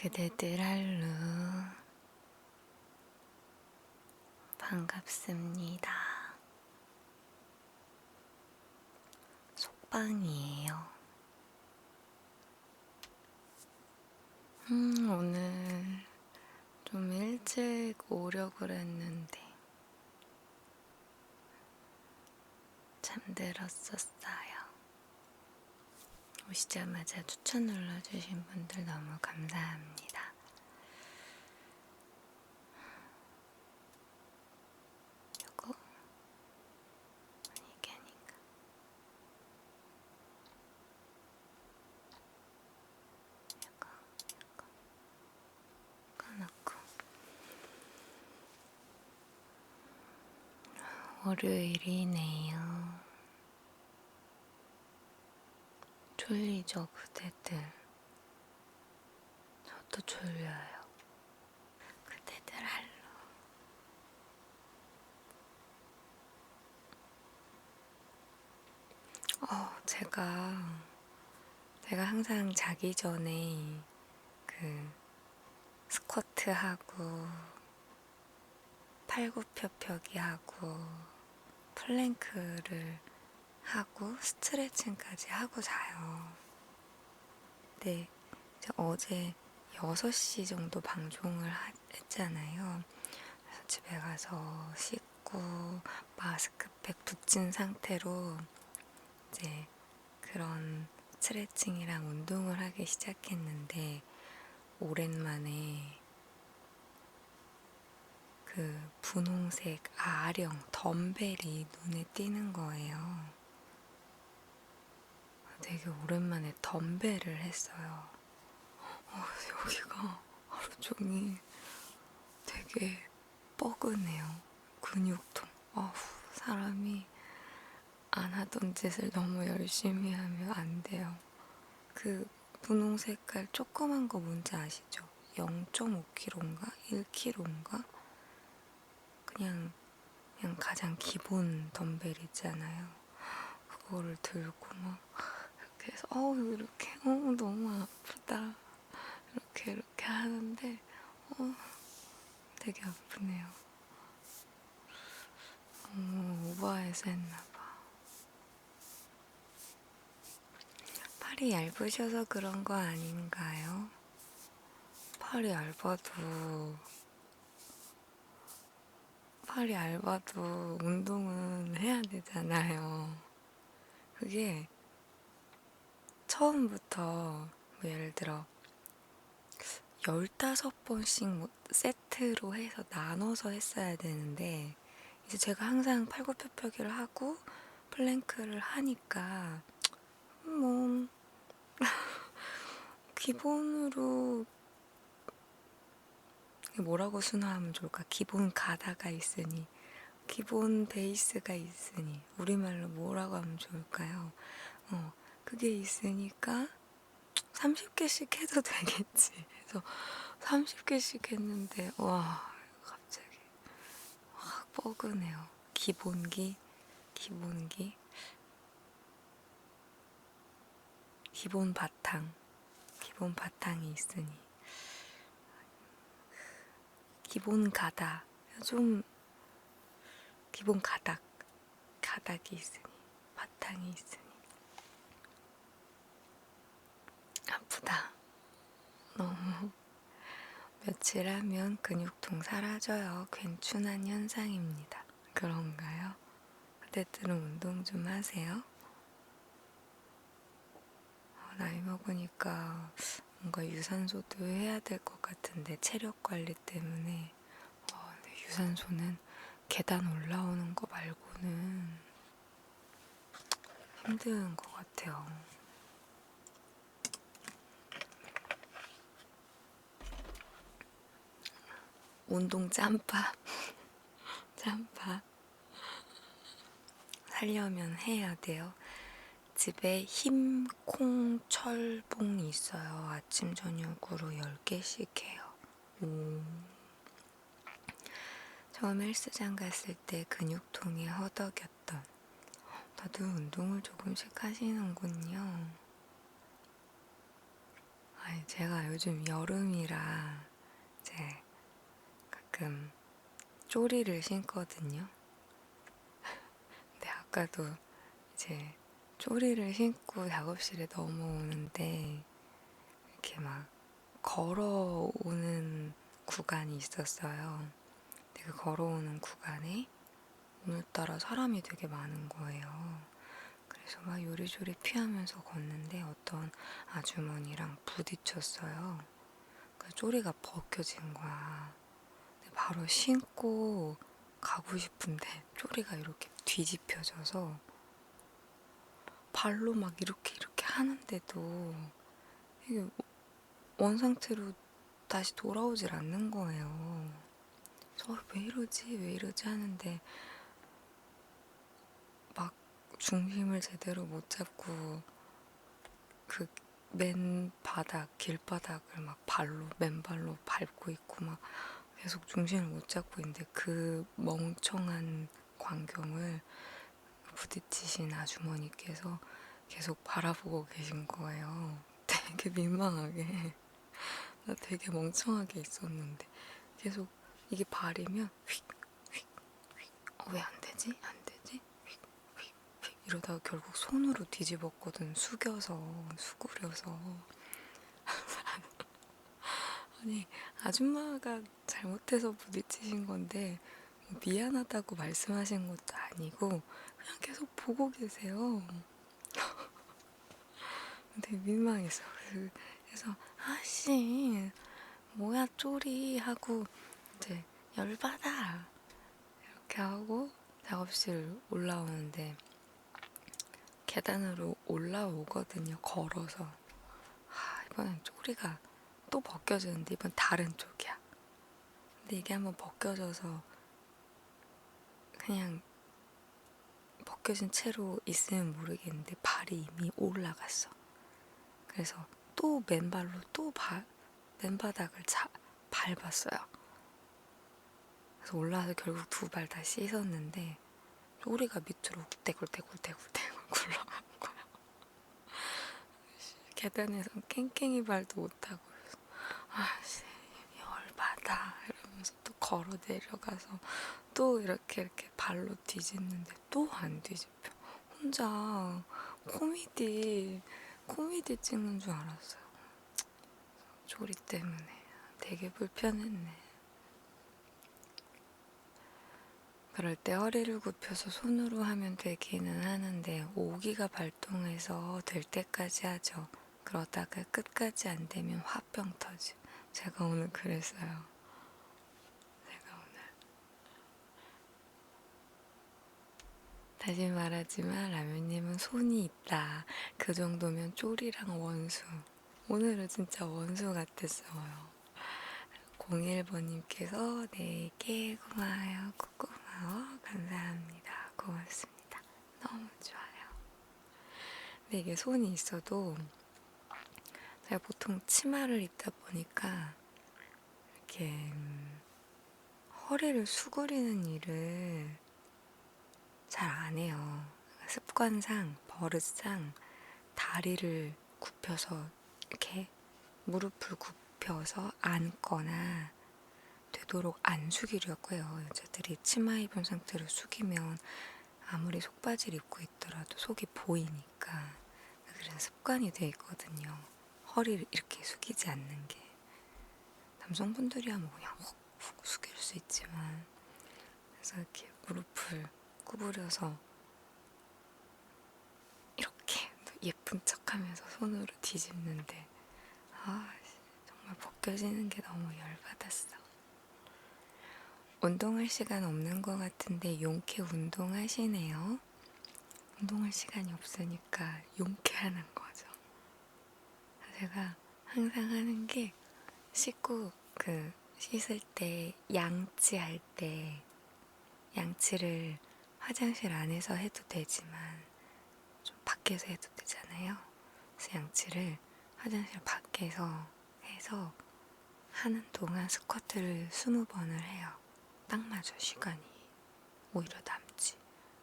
그대들 할로 반갑습니다. 속방이에요. 오늘 좀 일찍 오려고 했는데 잠들었었어요. 오시자마자 추천 눌러주신 분들 너무 감사합니다. 요거 이게 아닌가? 요거 꺼놓고 월요일이네요. 졸리죠, 그대들? 저도 졸려요. 그대들 할로. 제가 항상 자기 전에 그 스쿼트 하고 팔굽혀펴기 하고 플랭크를 하고 스트레칭까지 하고 자요. 근데 이제 어제 6시 정도 방송을 했잖아요. 그래서 집에 가서 씻고 마스크팩 붙인 상태로 이제 그런 스트레칭이랑 운동을 하기 시작했는데 오랜만에 그 분홍색 아령 덤벨이 눈에 띄는 거예요. 되게 오랜만에 덤벨을 했어요. 여기가 하루 종일 되게 뻐근해요. 근육통. 사람이 안 하던 짓을 너무 열심히 하면 안 돼요. 그 분홍 색깔 조그만 거 뭔지 아시죠? 0.5kg인가? 1kg인가? 그냥 가장 기본 덤벨 있잖아요. 그거를 들고 막 이렇게 해서 이렇게 너무 아프다 이렇게 하는데 되게 아프네요. 오버해서 했나봐. 팔이 얇으셔서 그런 거 아닌가요? 팔이 얇아도 운동은 해야 되잖아요. 그게 처음부터 뭐 예를 들어 15번씩 뭐 세트로 해서 나눠서 했어야 되는데 이제 제가 항상 팔굽혀펴기를 하고 플랭크를 하니까 뭐 기본으로 뭐라고 순화하면 좋을까? 기본 가다가 있으니 기본 베이스가 있으니 우리말로 뭐라고 하면 좋을까요? 그게 있으니까 30개씩 해도 되겠지. 그래서 30개씩 했는데 와 갑자기 확 뻐근해요. 기본 바탕이 있으니 기본 가다 좀 기본 가닥이 있으니 바탕이 있으니 아프다. 너무 며칠 하면 근육통 사라져요. 괜찮은 현상입니다. 그런가요? 그때들은 운동 좀 하세요? 나이 먹으니까 뭔가 유산소도 해야 될 것 같은데 체력 관리 때문에 근데 유산소는 계단 올라오는 거 말고는 힘든 것 같아요. 운동 짬밥 살려면 해야 돼요. 집에 힘콩철봉이 있어요. 아침 저녁으로 10개씩 해요. 처음 헬스장 갔을 때 근육통에 허덕였던 다들 운동을 조금씩 하시는군요. 제가 요즘 여름이라 이제 가끔 쪼리를 신거든요. 근데 아까도 이제 쪼리를 신고 작업실에 넘어오는데 이렇게 막 걸어오는 구간이 있었어요. 근데 그 걸어오는 구간에 오늘따라 사람이 되게 많은 거예요. 그래서 막 요리조리 피하면서 걷는데 어떤 아주머니랑 부딪혔어요. 그 쪼리가 벗겨진 거야. 근데 바로 신고 가고 싶은데 쪼리가 이렇게 뒤집혀져서 발로 막 이렇게 하는데도 이게 원상태로 다시 돌아오질 않는 거예요. 그래서 왜 이러지? 왜 이러지? 하는데 막 중심을 제대로 못 잡고 그 맨바닥, 길바닥을 막 맨발로 밟고 있고 막 계속 중심을 못 잡고 있는데 그 멍청한 광경을 부딪히신 아주머니께서 계속 바라보고 계신 거예요. 되게 민망하게. 나 되게 멍청하게 있었는데 계속 이게 발이면 휙, 휙, 휙. 왜 안 되지? 안 되지? 휙, 휙, 휙. 이러다가 결국 손으로 뒤집었거든. 수그려서. 아니, 아줌마가 잘못해서 부딪히신 건데 뭐 미안하다고 말씀하신 것도 아니고 그냥 계속 보고 계세요. 되게 민망했어. 그래서 아씨 뭐야 쪼리 하고 이제 열받아 이렇게 하고 작업실 올라오는데 계단으로 올라오거든요. 걸어서. 이번엔 쪼리가 또 벗겨졌는데 이번 다른 쪽이야. 근데 이게 한번 벗겨져서 그냥 벗겨진 채로 있으면 모르겠는데 발이 이미 올라갔어. 그래서 또 맨발로 맨바닥을 밟았어요. 그래서 올라와서 결국 두 발 다 씻었는데 쪼리가 밑으로 굴떼굴떼굴떼굴떼굴 굴러간 거야. 계단에서 깽깽이 발도 못하고 아씨 열받아 이러면서 또 걸어 내려가서 또 이렇게 발로 뒤집는데 또 안 뒤집혀. 혼자 코미디 찍는 줄 알았어요. 조리 때문에 되게 불편했네. 그럴 때 허리를 굽혀서 손으로 하면 되기는 하는데 오기가 발동해서 될 때까지 하죠. 그러다가 끝까지 안 되면 화병 터지. 제가 오늘 그랬어요. 다시 말하지만 라면님은 손이 있다. 그 정도면 쪼리랑 원수. 오늘은 진짜 원수 같았어요. 01번님께서 내게 고마워요. 고마워. 감사합니다. 고맙습니다. 너무 좋아요. 근데 이게 손이 있어도 제가 보통 치마를 입다 보니까 이렇게 허리를 수그리는 일을 잘 안 해요. 습관상, 버릇상 다리를 굽혀서 이렇게 무릎을 굽혀서 앉거나 되도록 안 숙이려고 해요. 여자들이 치마 입은 상태로 숙이면 아무리 속바지를 입고 있더라도 속이 보이니까. 그래서 습관이 돼 있거든요. 허리를 이렇게 숙이지 않는 게. 남성분들이야 뭐 그냥 훅 숙일 수 있지만 그래서 이렇게 무릎을 구부려서 이렇게 예쁜 척하면서 손으로 뒤집는데 정말 벗겨지는 게 너무 열받았어. 운동할 시간 없는 것 같은데 용케 운동하시네요. 운동할 시간이 없으니까 용케하는 거죠. 제가 항상 하는 게 씻고 씻을 때 양치할 때 양치를 화장실 안에서 해도 되지만 좀 밖에서 해도 되잖아요. 그래서 양치를 화장실 밖에서 해서 하는 동안 스쿼트를 20번을 해요. 딱 맞아 시간이. 오히려 남지.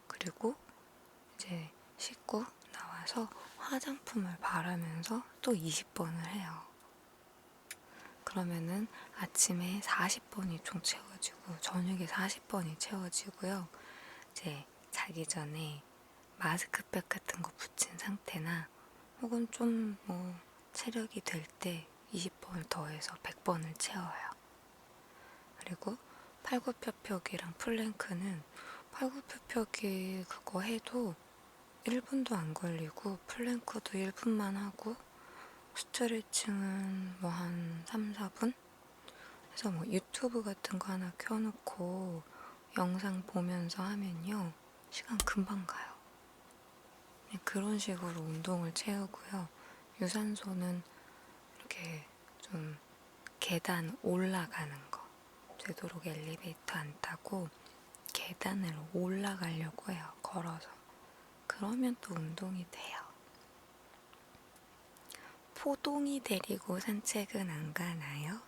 그리고 이제 씻고 나와서 화장품을 바르면서 또 20번을 해요. 그러면은 아침에 40번이 총 채워지고 저녁에 40번이 채워지고요. 이제 자기 전에 마스크팩 같은 거 붙인 상태나 혹은 좀 체력이 될 때 20번을 더해서 100번을 채워요. 그리고 팔굽혀펴기랑 플랭크는 팔굽혀펴기 그거 해도 1분도 안 걸리고 플랭크도 1분만 하고 스트레칭은 한 3, 4분? 그래서 유튜브 같은 거 하나 켜놓고 영상 보면서 하면요. 시간 금방 가요. 그런 식으로 운동을 채우고요. 유산소는 이렇게 좀 계단 올라가는 거. 되도록 엘리베이터 안 타고 계단을 올라가려고 해요. 걸어서. 그러면 또 운동이 돼요. 포동이 데리고 산책은 안 가나요?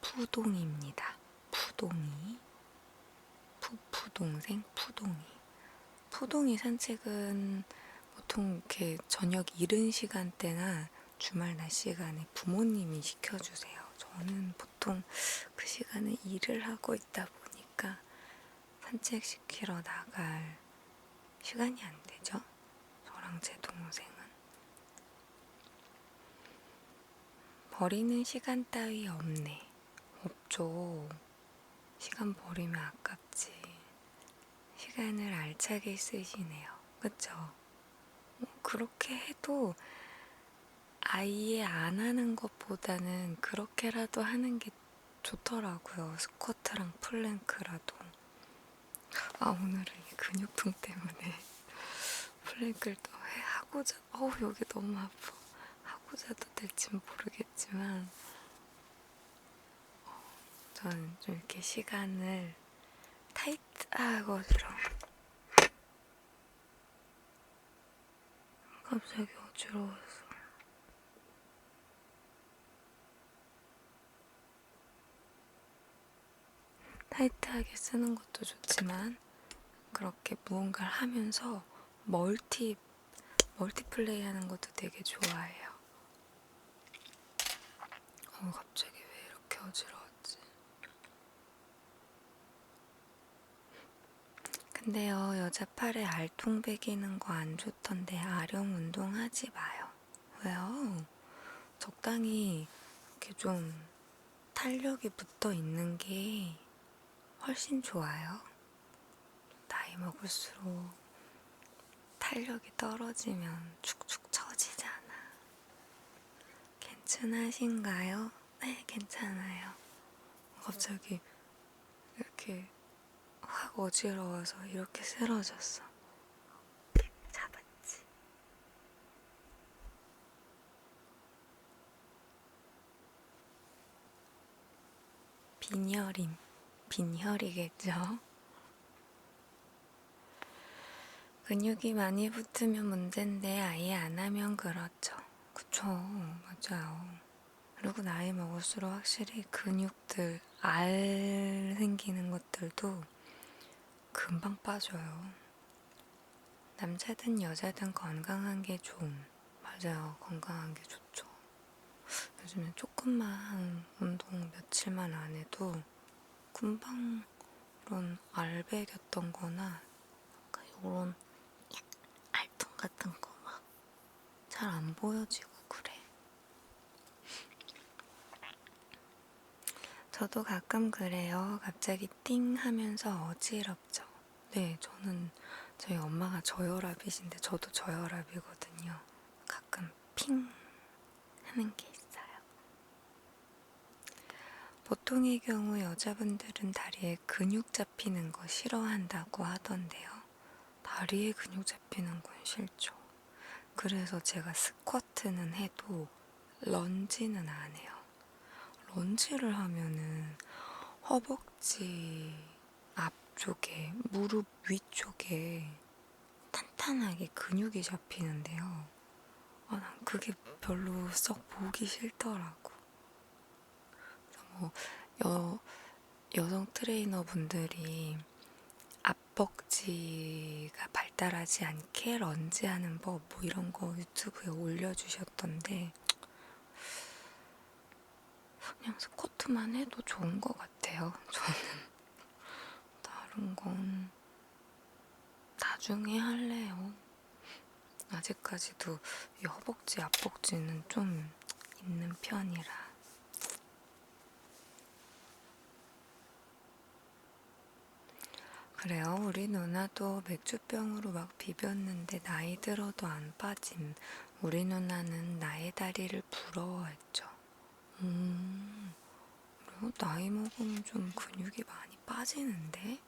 푸동입니다. 푸동이. 푸푸동생 푸동이. 푸동이 산책은 보통 이렇게 저녁 이른 시간대나 주말 낮 시간에 부모님이 시켜주세요. 저는 보통 그 시간에 일을 하고 있다 보니까 산책시키러 나갈 시간이 안 되죠. 저랑 제 동생은. 버리는 시간 따위 없네. 없죠. 시간 버리면 아깝지. 시간을 알차게 쓰시네요. 그쵸? 그렇게 해도 아예 안 하는 것보다는 그렇게라도 하는 게 좋더라고요. 스쿼트랑 플랭크라도. 오늘은 이 근육통 때문에 플랭크를 또 여기 너무 아파. 하고 자도 될진 모르겠지만, 저는 좀 이렇게 시간을 타이트하고 싫어. 갑자기 어지러웠어. 타이트하게 쓰는 것도 좋지만 그렇게 무언가를 하면서 멀티플레이 하는 것도 되게 좋아해요. 갑자기 왜 이렇게 어지러웠지? 근데요, 여자 팔에 알통 베기는 거 안 좋던데 아령 운동 하지 마요. 왜요? 적당히 이렇게 좀 탄력이 붙어 있는 게 훨씬 좋아요. 나이 먹을수록 탄력이 떨어지면 축축 처지잖아. 괜찮으신가요? 네, 괜찮아요. 갑자기 이렇게 확 어지러워서 이렇게 쓰러졌어. 잡았지. 빈혈이겠죠? 근육이 많이 붙으면 문제인데 아예 안 하면 그렇죠. 그쵸, 맞아요. 그리고 나이 먹을수록 확실히 근육들, 알 생기는 것들도 금방 빠져요. 남자든 여자든 건강한 게 좋음. 맞아요, 건강한 게 좋죠. 요즘엔 조금만 운동 며칠만 안 해도 금방 이런 알배겼던 거나 이런 알통 같은 거 막 잘 안 보여지고 그래. 저도 가끔 그래요. 갑자기 띵 하면서 어지럽죠. 네, 저희 엄마가 저혈압이신데 저도 저혈압이거든요. 가끔 핑 하는 게 있어요. 보통의 경우 여자분들은 다리에 근육 잡히는 거 싫어한다고 하던데요. 다리에 근육 잡히는 건 싫죠. 그래서 제가 스쿼트는 해도 런지는 안 해요. 런지를 하면은 허벅지 앞쪽에, 무릎 위쪽에 탄탄하게 근육이 잡히는데요. 난 그게 별로 썩 보기 싫더라고. 그래서 여성 트레이너분들이 앞벅지가 발달하지 않게 런지하는 법 이런 거 유튜브에 올려주셨던데 그냥 스쿼트만 해도 좋은 것 같아요. 저는 다른 건 나중에 할래요. 아직까지도 이 허벅지, 앞벅지는 좀 있는 편이라. 그래요. 우리 누나도 맥주병으로 막 비볐는데 나이 들어도 안 빠짐. 우리 누나는 나의 다리를 부러워했죠. 그래요? 나이 먹으면 좀 근육이 많이 빠지는데?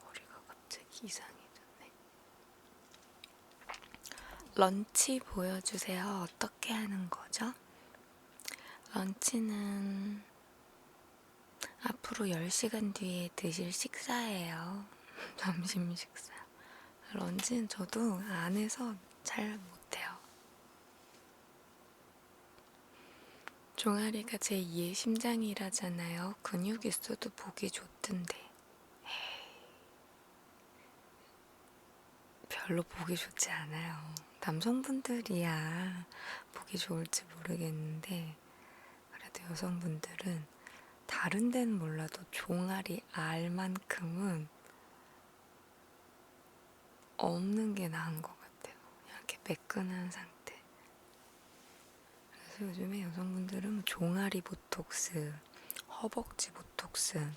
머리가 갑자기 이상해졌네. 런치 보여주세요. 어떻게 하는 거죠? 런치는 앞으로 10시간 뒤에 드실 식사예요. 점심 식사. 런치는 저도 안 해서 잘 못해요. 종아리가 제2의 심장이라잖아요. 근육 있어도 보기 좋던데. 별로 보기 좋지 않아요. 남성분들이야 보기 좋을지 모르겠는데, 그래도 여성분들은 다른 데는 몰라도 종아리 알만큼은 없는 게 나은 것 같아요. 그냥 이렇게 매끈한 상태. 그래서 요즘에 여성분들은 종아리 보톡스, 허벅지 보톡스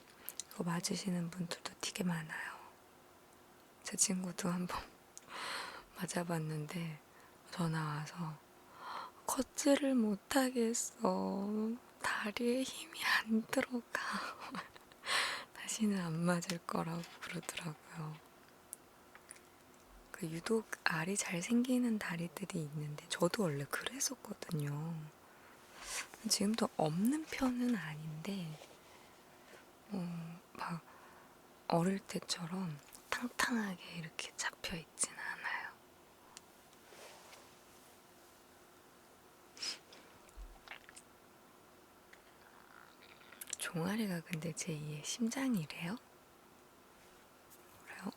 이거 맞으시는 분들도 되게 많아요. 제 친구도 한번 맞아봤는데 전화 와서 걷지를 못하겠어. 다리에 힘이 안 들어가. 다시는 안 맞을 거라고 그러더라고요. 그 유독 알이 잘 생기는 다리들이 있는데 저도 원래 그랬었거든요. 지금도 없는 편은 아닌데 막 어릴 때처럼 탕탕하게 이렇게 잡혀 있진 않아요. 종아리가 근데 제2의 심장이래요? 그래요?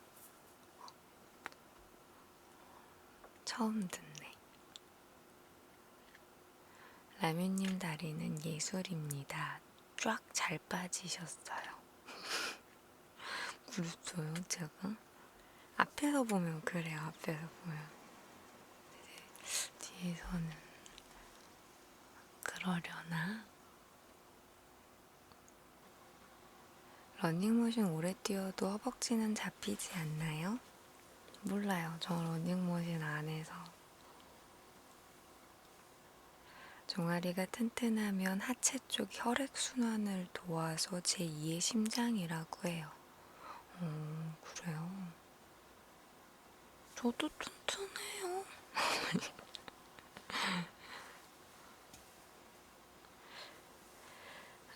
처음 듣네. 라면님 다리는 예술입니다. 쫙 잘 빠지셨어요. 그랬어요, 제가? 앞에서 보면 그래요, 앞에서 보면. 뒤에서는 그러려나? 러닝머신 오래 뛰어도 허벅지는 잡히지 않나요? 몰라요. 저 러닝머신 안 해서. 종아리가 튼튼하면 하체 쪽 혈액순환을 도와서 제2의 심장이라고 해요. 그래요? 저도 튼튼해요.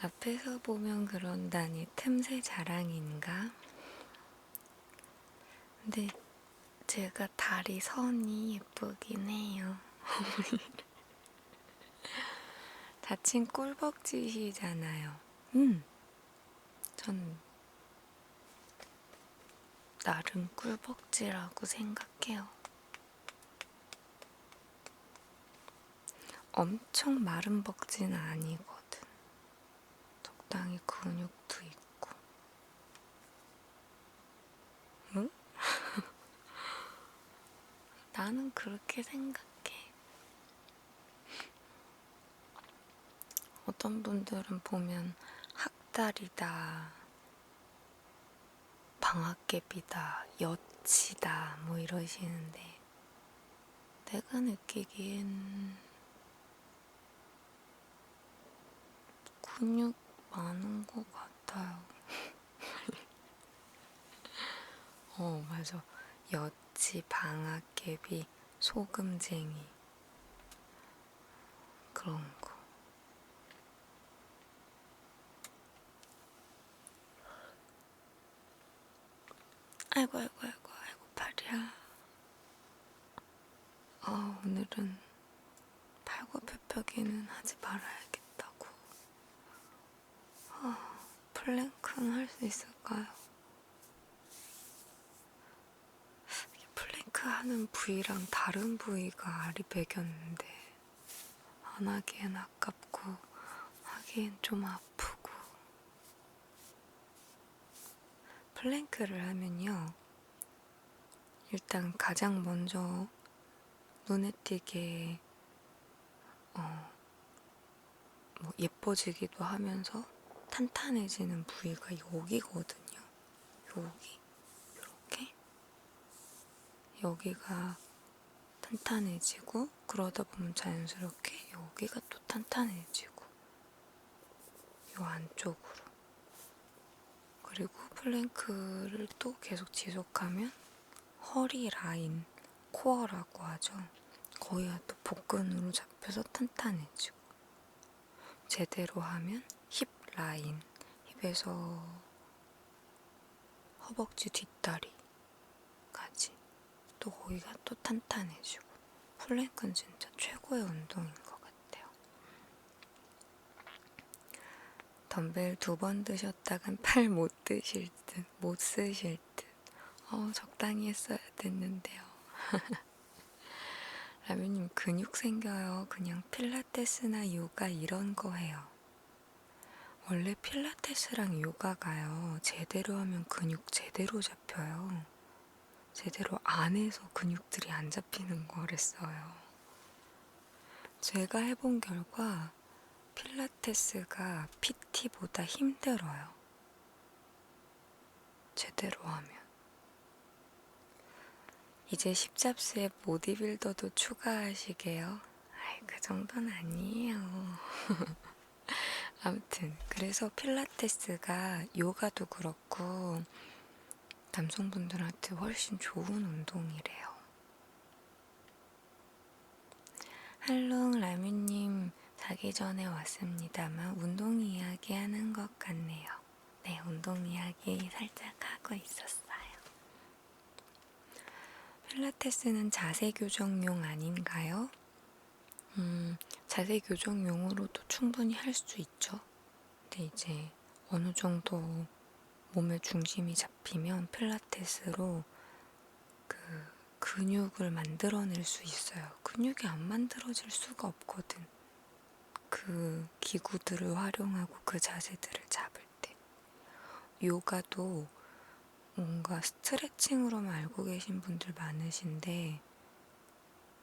앞에서 보면 그런다니 틈새 자랑인가? 근데 제가 다리 선이 예쁘긴 해요. 다친 꿀벅지시잖아요. 전 나름 꿀벅지라고 생각해요. 엄청 마른 벅지는 아니거든. 적당히 근육도 있고. 응? 나는 그렇게 생각해. 어떤 분들은 보면 학다리다, 방아깨비다, 여치다 뭐 이러시는데 내가 느끼기엔 근육 많은 것 같아요. 맞아. 여치, 방아깨비, 소금쟁이 그런 거. 아이고 아이고 아이고 아이고 팔이야. 오늘은 팔굽혀펴기는 하지 말아야겠다고. 플랭크는 할 수 있을까요? 플랭크는 플랭크 하는 부위랑 다른 부위가 알이 배겼는데 안 하기엔 아깝고 하기엔 좀 아프고. 플랭크를 하면요, 일단 가장 먼저 눈에 띄게 뭐 예뻐지기도 하면서 탄탄해지는 부위가 여기거든요. 여기, 이렇게 여기가 탄탄해지고, 그러다 보면 자연스럽게 여기가 또 탄탄해지고, 요 안쪽으로. 그리고 플랭크를 또 계속 지속하면 허리 라인, 코어라고 하죠. 거기가 또 복근으로 잡혀서 탄탄해지고, 제대로 하면 힙 라인, 힙에서 허벅지 뒷다리까지 또 거기가 또 탄탄해지고. 플랭크는 진짜 최고의 운동인 것 같아요. 덤벨 2번 드셨다간 팔 못 드실 듯, 못 쓰실 듯. 적당히 했어야 됐는데요. 라면님 근육 생겨요. 그냥 필라테스나 요가 이런 거 해요. 원래 필라테스랑 요가가요, 제대로 하면 근육 제대로 잡혀요. 제대로 안 해서 근육들이 안 잡히는 거랬어요. 제가 해본 결과 필라테스가 PT보다 힘들어요. 제대로 하면. 이제 십잡스에 보디빌더도 추가하시게요? 아이, 그 정도는 아니에요. 아무튼 그래서 필라테스가 요가도 그렇고 남성분들한테 훨씬 좋은 운동이래요. 할롱 라면님, 자기 전에 왔습니다만 운동 이야기 하는 것 같네요. 네, 운동 이야기 살짝 하고 있었어요. 필라테스는 자세 교정용 아닌가요? 자세 교정용으로도 충분히 할 수 있죠. 근데 이제 어느 정도 몸의 중심이 잡히면 필라테스로 그 근육을 만들어낼 수 있어요. 근육이 안 만들어질 수가 없거든. 그 기구들을 활용하고 그 자세들을 잡을 때. 요가도 뭔가 스트레칭으로만 알고 계신 분들 많으신데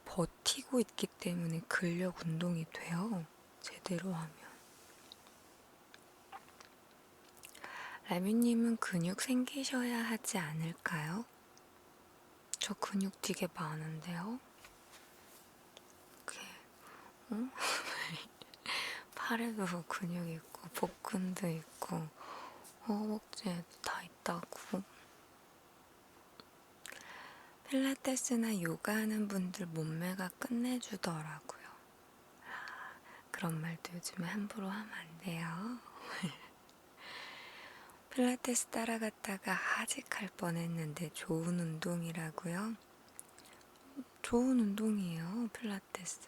버티고 있기 때문에 근력 운동이 돼요. 제대로 하면. 라미님은 근육 생기셔야 하지 않을까요? 저 근육 되게 많은데요? 어? 팔에도 근육 있고 복근도 있고 허벅지에도 다 있다고. 필라테스나 요가 하는 분들 몸매가 끝내주더라고요. 그런 말도 요즘에 함부로 하면 안 돼요. 필라테스 따라갔다가 하직할 뻔했는데 좋은 운동이라고요? 좋은 운동이에요, 필라테스.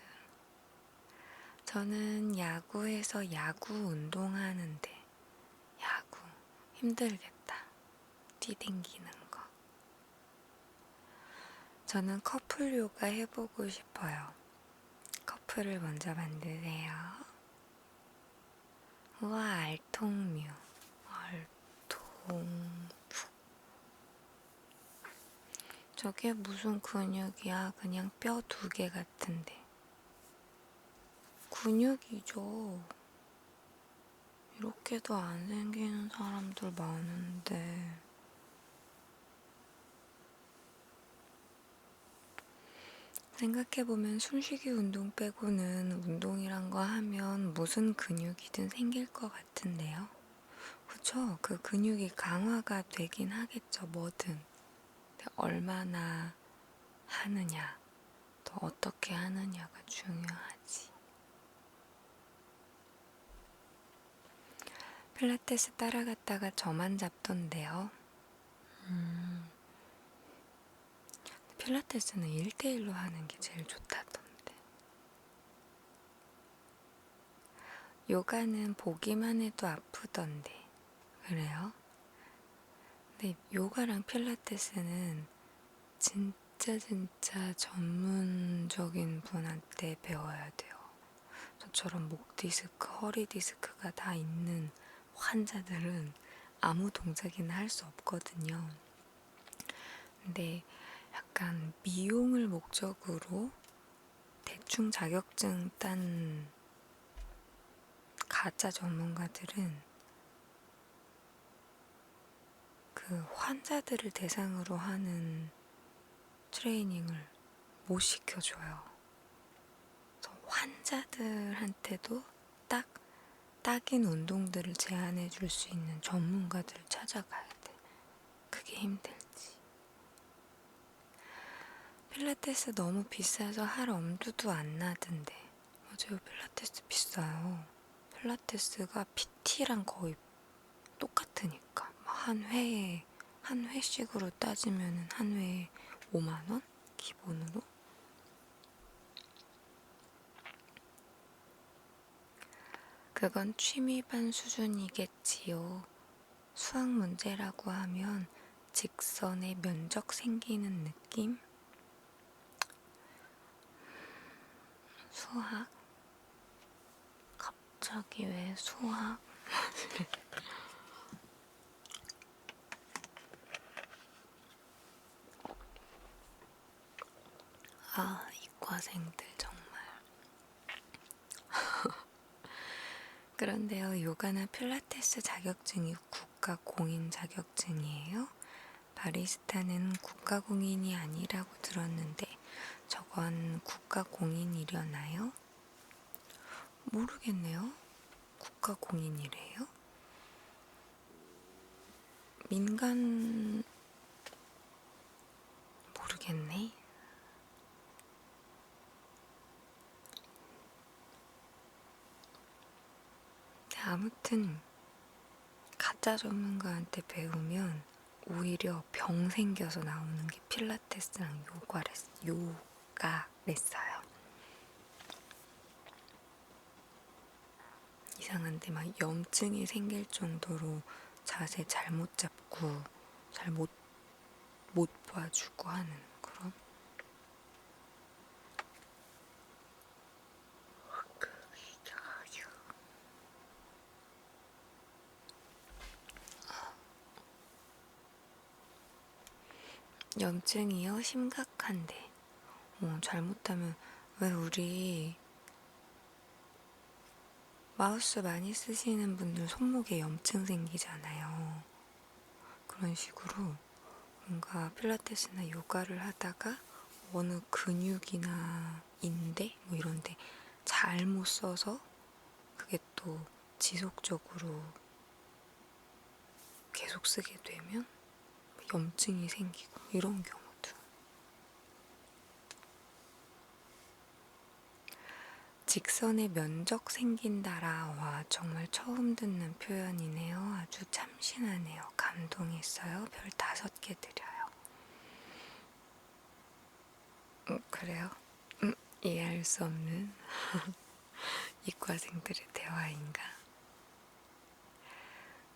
저는 야구에서 야구 운동하는데, 야구 힘들겠다. 뛰댕기는 거. 저는 커플 요가 해보고 싶어요. 커플을 먼저 만드세요. 우와, 알통뮤. 저게 무슨 근육이야? 그냥 뼈 2개 같은데. 근육이죠. 이렇게도 안 생기는 사람들 많은데. 생각해보면 숨쉬기 운동 빼고는 운동이란 거 하면 무슨 근육이든 생길 것 같은데요. 그쵸? 그 근육이 강화가 되긴 하겠죠, 뭐든. 근데 얼마나 하느냐, 또 어떻게 하느냐가 중요하지. 필라테스 따라갔다가 저만 잡던데요. 필라테스는 1대1로 하는 게 제일 좋다던데. 요가는 보기만 해도 아프던데. 그래요? 근데 요가랑 필라테스는 진짜 진짜 전문적인 분한테 배워야 돼요. 저처럼 목 디스크, 허리 디스크가 다 있는 환자들은 아무 동작이나 할 수 없거든요. 근데 약간 미용을 목적으로 대충 자격증 딴 가짜 전문가들은 그 환자들을 대상으로 하는 트레이닝을 못 시켜줘요. 그래서 환자들한테도 딱인 운동들을 제안해 줄 수 있는 전문가들을 찾아가야 돼. 그게 힘들지. 필라테스 너무 비싸서 할 엄두도 안 나던데. 맞아요, 필라테스 비싸요. 필라테스가 PT랑 거의 똑같으니까. 한 회씩으로 따지면 한 회에 5만원? 기본으로? 그건 취미반 수준이겠지요. 수학 문제라고 하면 직선의 면적 생기는 느낌? 수학? 갑자기 왜 수학? 아, 이과생들 정말. 그런데요, 요가나 필라테스 자격증이 국가 공인 자격증이에요? 바리스타는 국가 공인이 아니라고 들었는데 저건 국가 공인이려나요? 모르겠네요. 국가 공인이래요? 민간 모르겠네. 아무튼 가짜 전문가한테 배우면 오히려 병 생겨서 나오는 게 필라테스랑 요가랬어요. 이상한데 막 염증이 생길 정도로 자세 잘못 잡고 못 봐주고 하는 그런. 염증이요? 심각한데. 잘못하면 왜 우리 마우스 많이 쓰시는 분들 손목에 염증 생기잖아요. 그런 식으로 뭔가 필라테스나 요가를 하다가 어느 근육이나 인대 뭐 이런데 잘못 써서 그게 또 지속적으로 계속 쓰게 되면 염증이 생기고 이런 경우도. 직선의 면적 생긴다라. 와, 정말 처음 듣는 표현이네요. 아주 참신하네요. 감동했어요. 별 5개 드려요. 그래요? 이해할 수 없는 이과생들의 대화인가?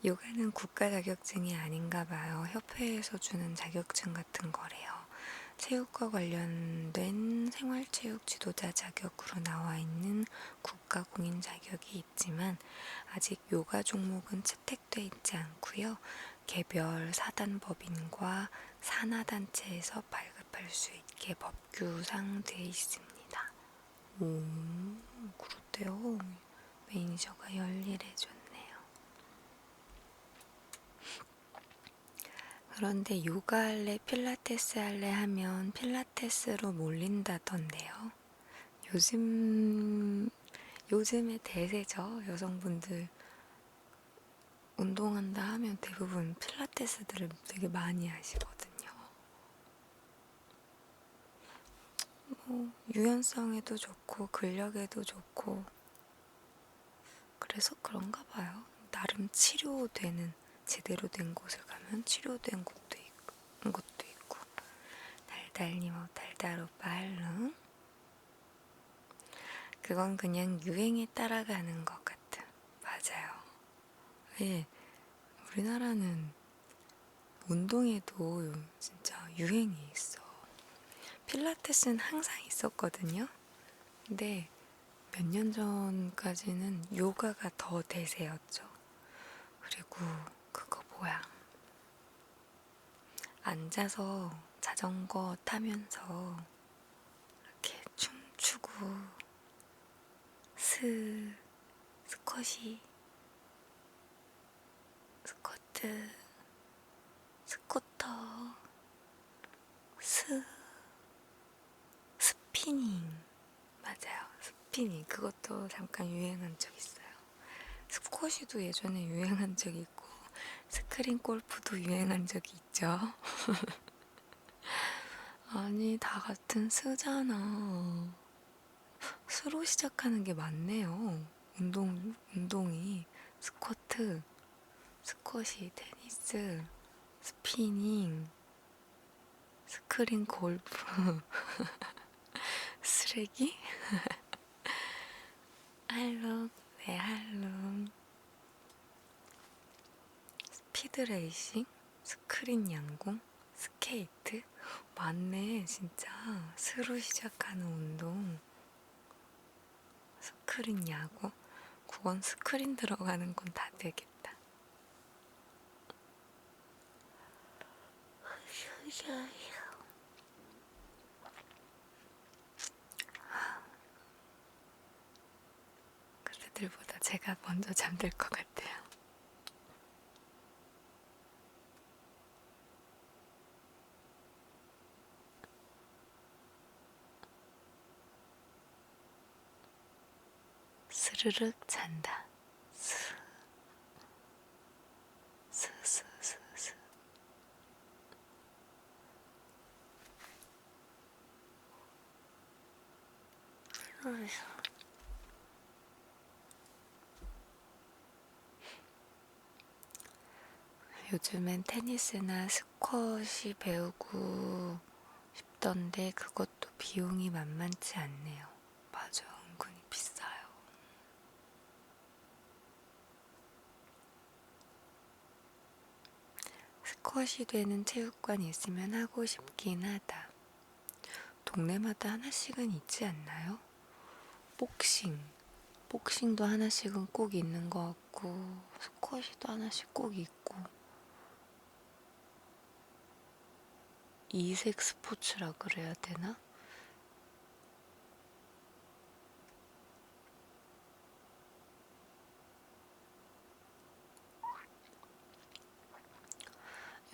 요가는 국가 자격증이 아닌가 봐요. 협회에서 주는 자격증 같은 거래요. 체육과 관련된 생활체육 지도자 자격으로 나와 있는 국가 공인 자격이 있지만 아직 요가 종목은 채택돼 있지 않고요. 개별 사단법인과 산하단체에서 발급할 수 있게 법규상 돼 있습니다. 오, 그렇대요. 매니저가 열일해줬네요. 그런데 요가 할래, 필라테스 할래 하면 필라테스로 몰린다던데요. 요즘의 대세죠. 여성분들 운동한다 하면 대부분 필라테스들을 되게 많이 하시거든요. 유연성에도 좋고 근력에도 좋고 그래서 그런가 봐요. 나름 치료되는 제대로 된 곳을 가면 치료된 것도 있고 달달님 달달 오빠 할름. 그건 그냥 유행에 따라가는 것 같아. 맞아요. 왜 우리나라는 운동에도 진짜 유행이 있어. 필라테스는 항상 있었거든요. 근데 몇 년 전까지는 요가가 더 대세였죠. 그리고 그거 뭐야? 앉아서 자전거 타면서 이렇게 춤추고 스쿼시, 스쿼트, 스쿠터, 스피닝. 맞아요. 스피닝. 그것도 잠깐 유행한 적 있어요. 스쿼시도 예전에 유행한 적이 있고, 스크린 골프도 유행한 적이 있죠. 아니, 다 같은 스잖아. 스로 시작하는 게 맞네요. 운동이. 스쿼트, 스쿼시, 테니스, 스피닝, 스크린 골프, 쓰레기? 할롱, 네, 할롱. 스피드레이싱, 스크린 양궁, 스케이트? 맞네, 진짜. 스로 시작하는 운동. 스크린 야구? 그건 스크린 들어가는 건 다 되겠다. 그들보다 제가 먼저 잠들 것 같아요. 스르륵 잔다. 스스스스. 요즘엔 테니스나 스쿼시 배우고 싶던데 그것도 비용이 만만치 않네요. 맞아, 은근히 비싸요. 스쿼시 되는 체육관이 있으면 하고 싶긴 하다. 동네마다 하나씩은 있지 않나요? 복싱도 하나씩은 꼭 있는 것 같고, 스쿼시도 하나씩 꼭 있고, 이색 스포츠라 그래야 되나?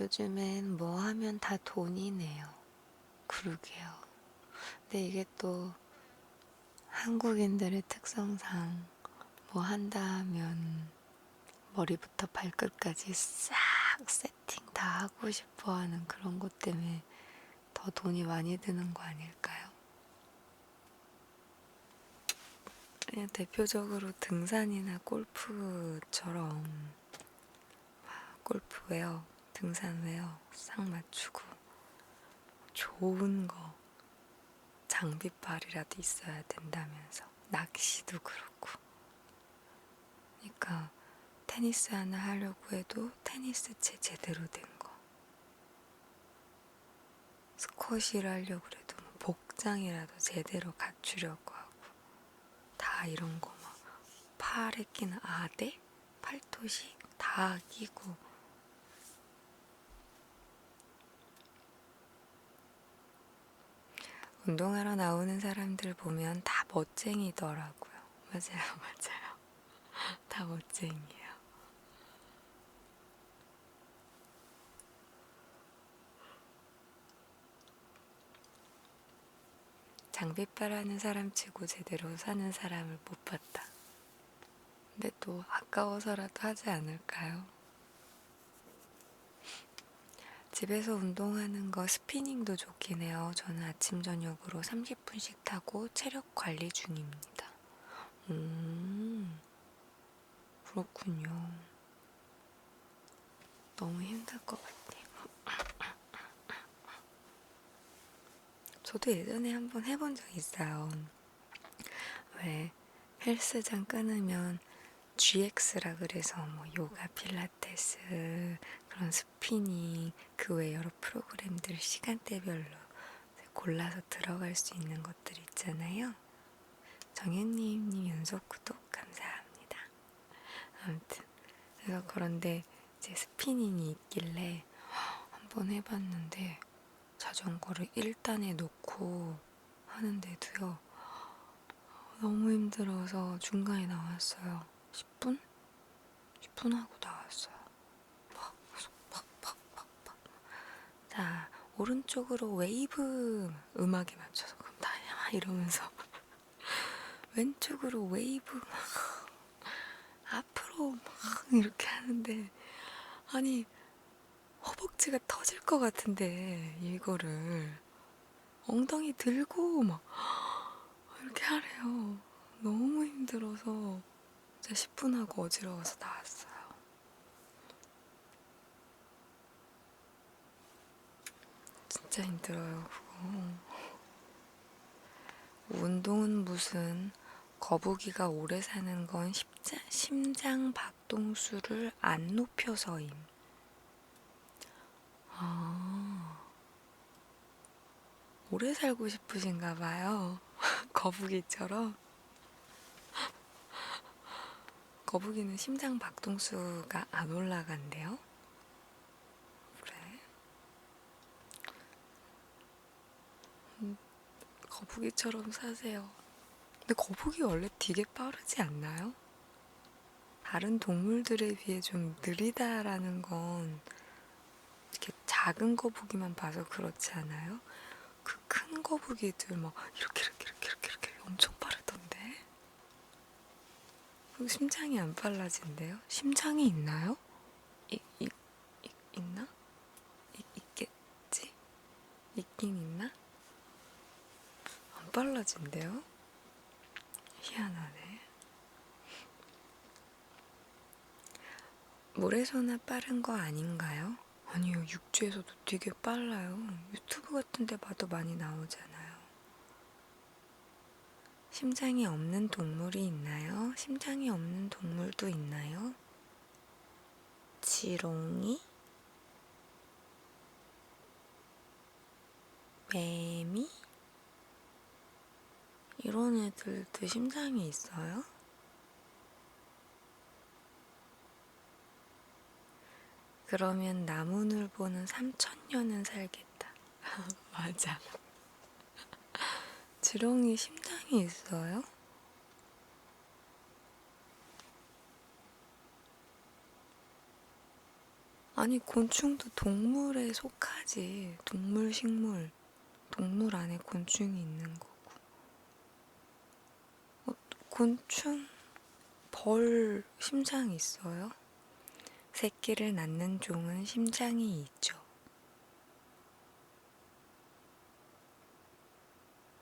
요즘엔 뭐 하면 다 돈이네요. 그러게요. 근데 이게 또 한국인들의 특성상 뭐 한다 하면 머리부터 발끝까지 싹 세팅 다 하고 싶어 하는 그런 것 때문에 더 돈이 많이 드는 거 아닐까요? 그냥 대표적으로 등산이나 골프처럼 골프웨어, 등산웨어 싹 맞추고 좋은 거 장비빨이라도 있어야 된다면서 낚시도 그렇고 그러니까 테니스 하나 하려고 해도 테니스채 제대로 된 거 스쿼시를 하려고 해도 뭐 복장이라도 제대로 갖추려고 하고 다 이런 거 막 팔에 끼는 아대? 팔토시? 다 끼고 운동하러 나오는 사람들 보면 다 멋쟁이더라고요. 맞아요, 맞아요. 다 멋쟁이에요. 장비빨하는 사람 치고 제대로 사는 사람을 못 봤다. 근데 또 아까워서라도 하지 않을까요? 집에서 운동하는 거 스피닝도 좋긴 해요. 저는 아침 저녁으로 30분씩 타고 체력 관리 중입니다. 그렇군요. 너무 힘들 것 같아요. 저도 예전에 한번 해본 적 있어요. 왜 헬스장 끊으면 GX라 그래서 뭐 요가, 필라테스, 그런 스피닝, 그 외 여러 프로그램들 시간대별로 골라서 들어갈 수 있는 것들 있잖아요. 정현님 연속 구독 감사합니다. 아무튼 그래서 그런데 이제 스피닝이 있길래 한번 해봤는데 자전거를 1단에 놓고 하는데도요 너무 힘들어서 중간에 나왔어요. 10분? 10분 하고 나왔어요. 팍팍팍팍팍. 자, 오른쪽으로 웨이브 음악에 맞춰서 그럼 다냐 이러면서 왼쪽으로 웨이브 앞으로 막 이렇게 하는데 아니 허벅지가 터질 것 같은데 이거를 엉덩이 들고 막 이렇게 하래요. 너무 힘들어서 진짜 10분 하고 어지러워서 나왔어요. 진짜 힘들어요 그거. 운동은 무슨 거북이가 오래 사는 건 심장 박동수를 안 높여서임. 아, 오래 살고 싶으신가 봐요. 거북이처럼. 거북이는 심장 박동수가 안 올라간대요. 그래? 거북이처럼 사세요. 근데 거북이 원래 되게 빠르지 않나요? 다른 동물들에 비해 좀 느리다라는 건 이렇게 작은 거북이만 봐서 그렇지 않아요? 그 큰 거북이들 막 이렇게 엄청 빠르던데? 그리고 심장이 안 빨라진대요? 심장이 있나요? 있나? 있겠지? 있긴 있나? 안 빨라진대요? 희한하네. 물에서나 빠른 거 아닌가요? 아니요, 육지에서도 되게 빨라요. 유튜브 같은 데 봐도 많이 나오잖아요. 심장이 없는 동물이 있나요? 심장이 없는 동물도 있나요? 지렁이? 매미? 이런 애들도 심장이 있어요? 그러면 나무늘보는 3000년은 살겠다. 맞아. 지렁이 심장이 있어요? 아니, 곤충도 동물에 속하지. 동물, 식물. 동물 안에 곤충이 있는 거고. 곤충, 벌 심장이 있어요? 새끼를 낳는 종은 심장이 있죠.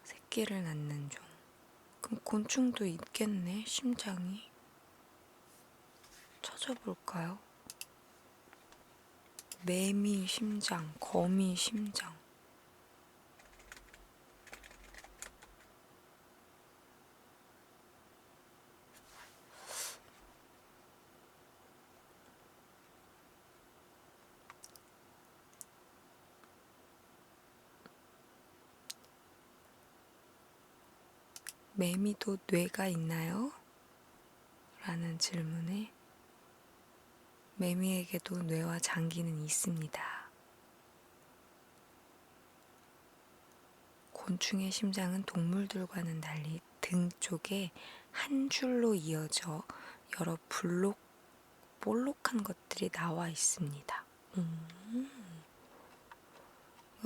새끼를 낳는 종. 그럼 곤충도 있겠네, 심장이. 찾아볼까요? 매미 심장, 거미 심장. 매미도 뇌가 있나요? 라는 질문에 매미에게도 뇌와 장기는 있습니다. 곤충의 심장은 동물들과는 달리 등 쪽에 한 줄로 이어져 여러 볼록한 것들이 나와 있습니다.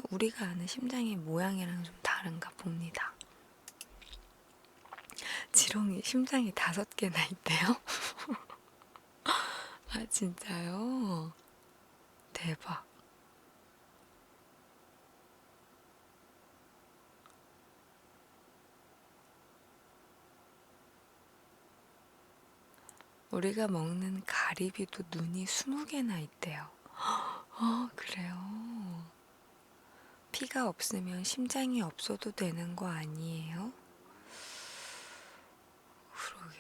우리가 아는 심장의 모양이랑 좀 다른가 봅니다. 지렁이 심장이 5개나 있대요? 아, 진짜요? 대박. 우리가 먹는 가리비도 눈이 20개나 있대요. 그래요? 피가 없으면 심장이 없어도 되는 거 아니에요? 그러게.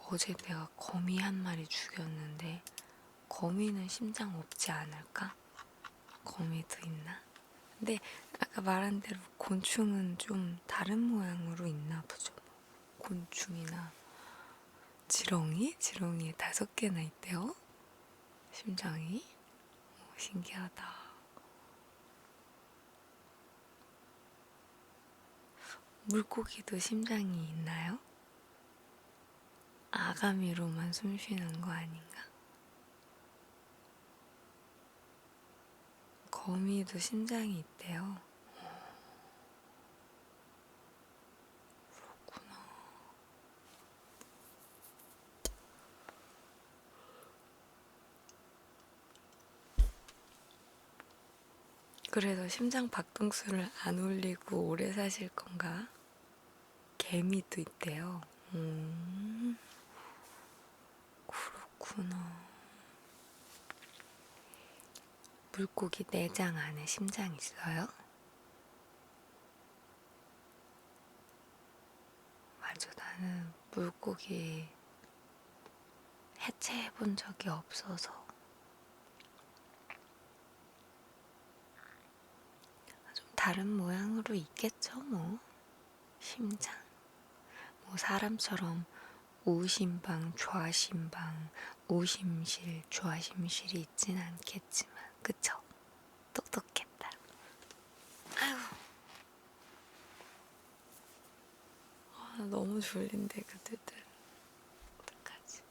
어제 내가 거미 한 마리 죽였는데 거미는 심장 없지 않을까? 거미도 있나? 근데 아까 말한 대로 곤충은 좀 다른 모양으로 있나 보죠. 곤충이나 지렁이? 지렁이에 5개나 있대요. 심장이. 신기하다. 물고기도 심장이 있나요? 아가미로만 숨 쉬는 거 아닌가? 거미도 심장이 있대요. 그렇구나. 그래서 심장 박동수를 안 올리고 오래 사실 건가? 개미도 있대요. 그렇구나. 물고기 내장 안에 심장 있어요? 맞아, 나는 물고기 해체해 본 적이 없어서. 좀 다른 모양으로 있겠죠, 뭐. 심장. 뭐 사람처럼 우심방, 좌심방, 우심실, 좌심실이 있진 않겠지만, 그쵸? 똑똑했다. 아유, 너무 졸린데, 그때들. 어떡하지?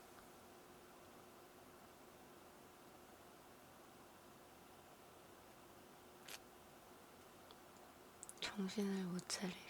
정신을 못 차리겠네.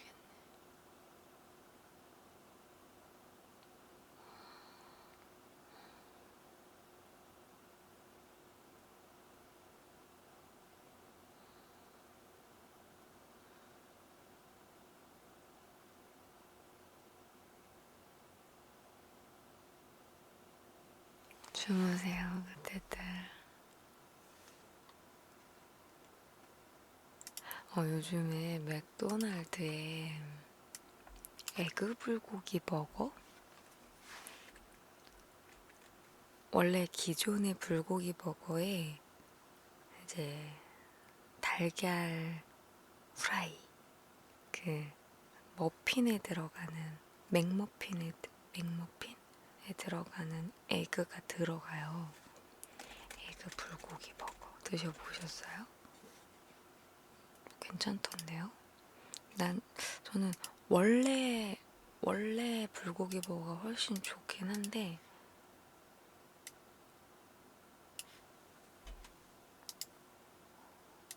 주무세요, 그때들. 요즘에 맥도날드에 에그 불고기 버거? 원래 기존의 불고기 버거에 이제 달걀 후라이, 그 머핀에 들어가는 맥머핀에 들어가는 에그가 들어가요. 에그 불고기 버거 드셔보셨어요? 괜찮던데요? 저는 원래 불고기 버거가 훨씬 좋긴 한데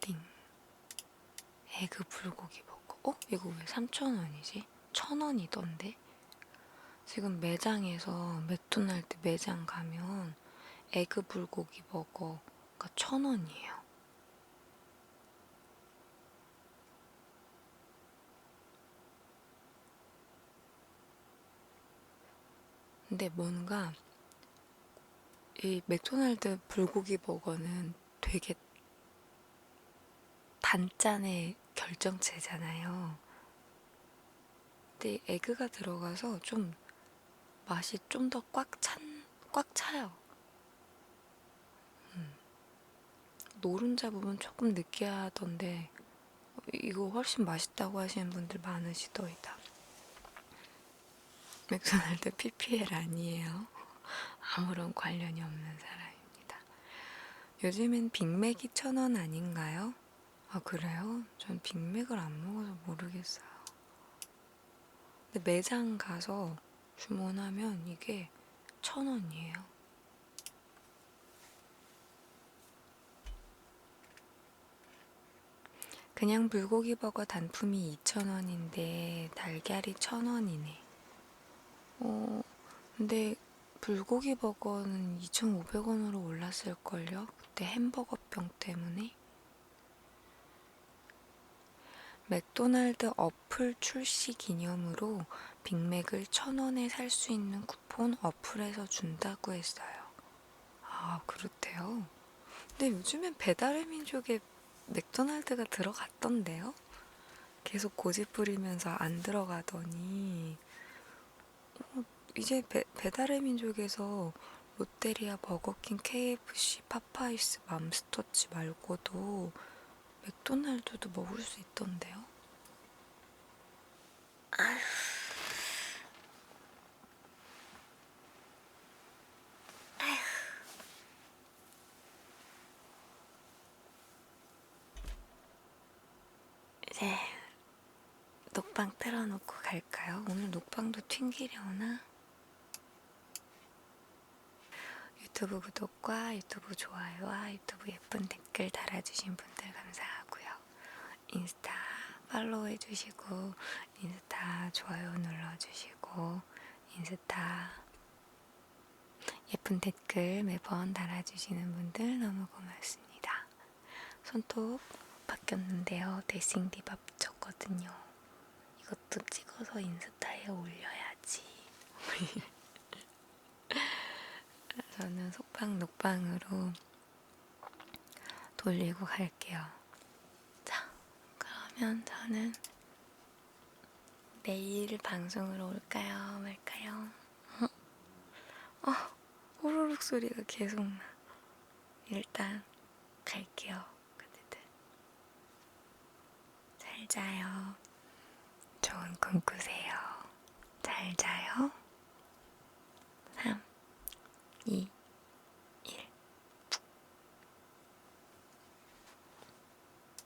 띵 에그 불고기 버거. 이거 왜 3,000원이지? 1,000원이던데? 지금 매장에서 맥도날드 매장 가면 에그 불고기 버거가 1,000원이에요. 근데 뭔가 이 맥도날드 불고기 버거는 되게 단짠의 결정체잖아요. 근데 에그가 들어가서 좀 맛이 좀 더 꽉 차요. 노른자 부분 조금 느끼하던데 이거 훨씬 맛있다고 하시는 분들 많으시더이다. 맥도날드 PPL 아니에요. 아무런 관련이 없는 사람입니다. 요즘엔 빅맥이 1,000원 아닌가요? 아, 그래요? 전 빅맥을 안 먹어서 모르겠어요. 근데 매장 가서 주문하면 이게 1,000원이에요. 그냥 불고기 버거 단품이 2,000원인데 달걀이 1,000원이네. 근데 불고기 버거는 2,500원으로 올랐을걸요? 그때 햄버거병 때문에. 맥도날드 어플 출시 기념으로 빅맥을 1,000원에 살 수 있는 쿠폰 어플에서 준다고 했어요. 아, 그렇대요. 근데 요즘엔 배달의 민족에 맥도날드가 들어갔던데요? 계속 고집 부리면서 안 들어가더니 이제 배달의 민족에서 롯데리아, 버거킹, KFC, 파파이스, 맘스터치 말고도 맥도날드도 먹을 수 있던데요? 이제 녹방 틀어놓고 갈까요? 오늘 녹방도 튕기려나? 유튜브 구독과 유튜브 좋아요와 유튜브 예쁜 댓글 달아주신 분들 감사하고요. 인스타 팔로우 해주시고 인스타 좋아요 눌러주시고 인스타 예쁜 댓글 매번 달아주시는 분들 너무 고맙습니다. 손톱 바뀌었는데요. 데싱디바 붙였거든요. 이것도 찍어서 인스타에 올려야지. 저는 속방 녹방으로 돌리고 갈게요. 자, 그러면 저는 내일 방송으로 올까요? 말까요? 호로록 소리가 계속 나. 일단 갈게요. 그대들. 잘 자요. 좋은 꿈 꾸세요. 잘 자요.